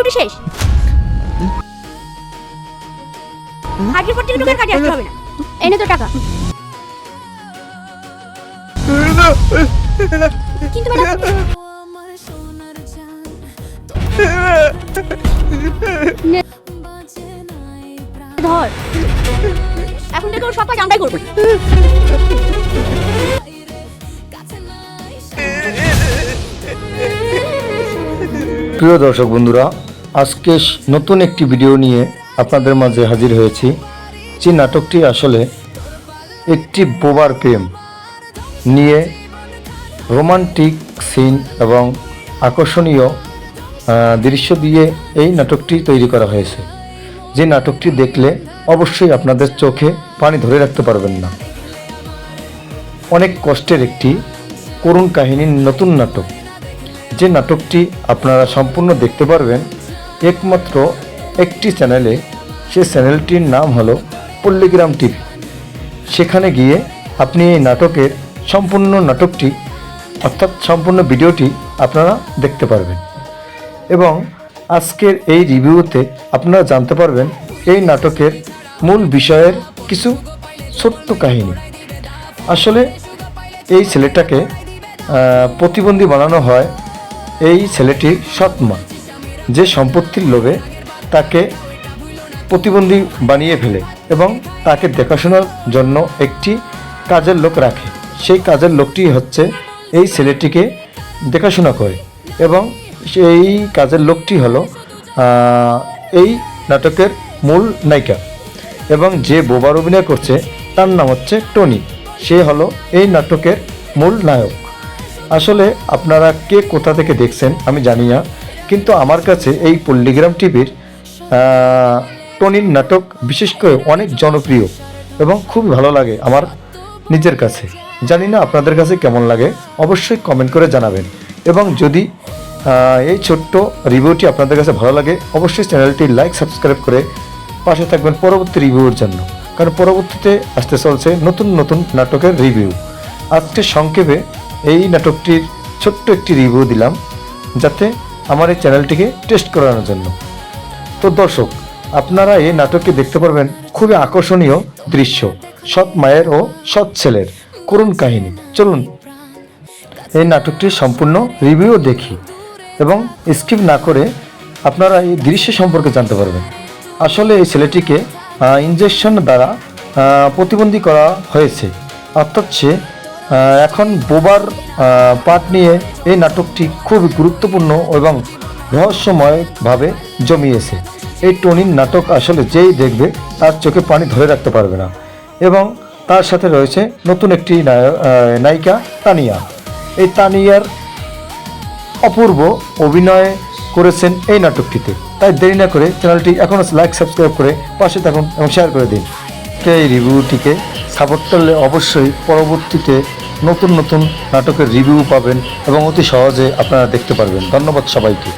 Duty শেষ। হাজির পর থেকে তোকে কাজে আসতে হবে না। এনে তো টাকা। কিন্তু ম্যাডাম ধর এখন থেকে ওর সব কাজ আমরাই করবো। প্রিয় দর্শক বন্ধুরা, আজকে নতুন একটি ভিডিও নিয়ে আপনাদের মাঝে হাজির হয়েছি। যে নাটকটি আসলে একটি বোবার প্রেম নিয়ে রোমান্টিক সিন এবং আকর্ষণীয় দৃশ্য দিয়ে এই নাটকটি তৈরি করা হয়েছে। যে নাটকটি দেখলে অবশ্যই আপনাদের চোখে পানি ধরে রাখতে পারবেন না। অনেক কষ্টের একটি করুণ কাহিনীর নতুন নাটক। যে নাটকটি আপনারা সম্পূর্ণ দেখতে পারবেন একমাত্র একটি চ্যানেলে। সে চ্যানেলটির নাম হলো পল্লীগ্রাম টিভি। সেখানে গিয়ে আপনি এই নাটকের সম্পূর্ণ নাটকটি অর্থাৎ সম্পূর্ণ ভিডিওটি আপনারা দেখতে পারবেন এবং আজকের এই রিভিউতে আপনারা জানতে পারবেন এই নাটকের মূল বিষয়ের কিছু ছোট্ট কাহিনী। আসলে এই ছেলেটাকে প্রতিবন্ধী বানানো হয় এই ছেলেটির সৎ মা, যে সম্পত্তির লোভে তাকে প্রতিবন্ধী বানিয়ে ফেলে এবং তাকে দেখাশোনার জন্য একটি কাজের লোক রাখে। সেই কাজের লোকটি হচ্ছে এই ছেলেটিকে দেখাশোনা করে এবং সেই কাজের লোকটি হলো এই নাটকের মূল নায়িকা এবং যে বোবার অভিনয় করছে তার নাম হচ্ছে টনি। সে হলো এই নাটকের মূল নায়ক। আসলে আপনারা কে কোথা থেকে দেখছেন আমি জানি না, কিন্তু আমার কাছে এই পল্লীগ্রাম টিভির টনির নাটক বিশেষ করে অনেক জনপ্রিয় এবং খুব ভালো লাগে আমার নিজের কাছে। জানি না আপনাদের কাছে কেমন লাগে, অবশ্যই কমেন্ট করে জানাবেন। এবং যদি এই ছোট্ট রিভিউটি আপনাদের কাছে ভালো লাগে অবশ্যই চ্যানেলটি লাইক সাবস্ক্রাইব করে পাশে থাকবেন পরবর্তী রিভিউর জন্য, কারণ পরবর্তীতে আসতে চলছে নতুন নতুন নাটকের রিভিউ। আজকে সংক্ষেপে এই নাটকটির ছোট্ট একটি রিভিউ দিলাম যাতে আমার এই চ্যানেলটিকে টেস্ট করানোর জন্য। তো দর্শক, আপনারা এই নাটকটি দেখতে পারবেন খুবই আকর্ষণীয় দৃশ্য, সৎ মায়ের ও সৎ ছেলের করুণ কাহিনী। চলুন এই নাটকটির সম্পূর্ণ রিভিউ দেখি এবং স্কিপ না করে আপনারা এই দৃশ্য সম্পর্কে জানতে পারবেন। আসলে এই ছেলেটিকে ইনজেকশন দ্বারা প্রতিবন্ধী করা হয়েছে, অর্থাৎ সে এখন বোবার পাঠ নিয়ে এই নাটকটি খুব গুরুত্বপূর্ণ এবং রহস্যময়ভাবে জমিয়েছে। এই টনির নাটক আসলে যেই দেখবে তার চোখে পানি ধরে রাখতে পারবে না এবং তার সাথে রয়েছে নতুন একটি নায়িকা তানিয়া। এই তানিয়ার অপূর্ব অভিনয় করেছেন এই নাটকটিতে। তাই দেরি না করে চ্যানেলটি এখনও লাইক সাবস্ক্রাইব করে পাশে থাকুন এবং শেয়ার করে দিন। এই রিভিউটিকে সাপোর্ট করলে অবশ্যই পরবর্তীতে নতুন নতুন নাটকের রিভিউ পাবেন এবং অতি সহজে আপনারা দেখতে পারবেন। ধন্যবাদ সবাইকে।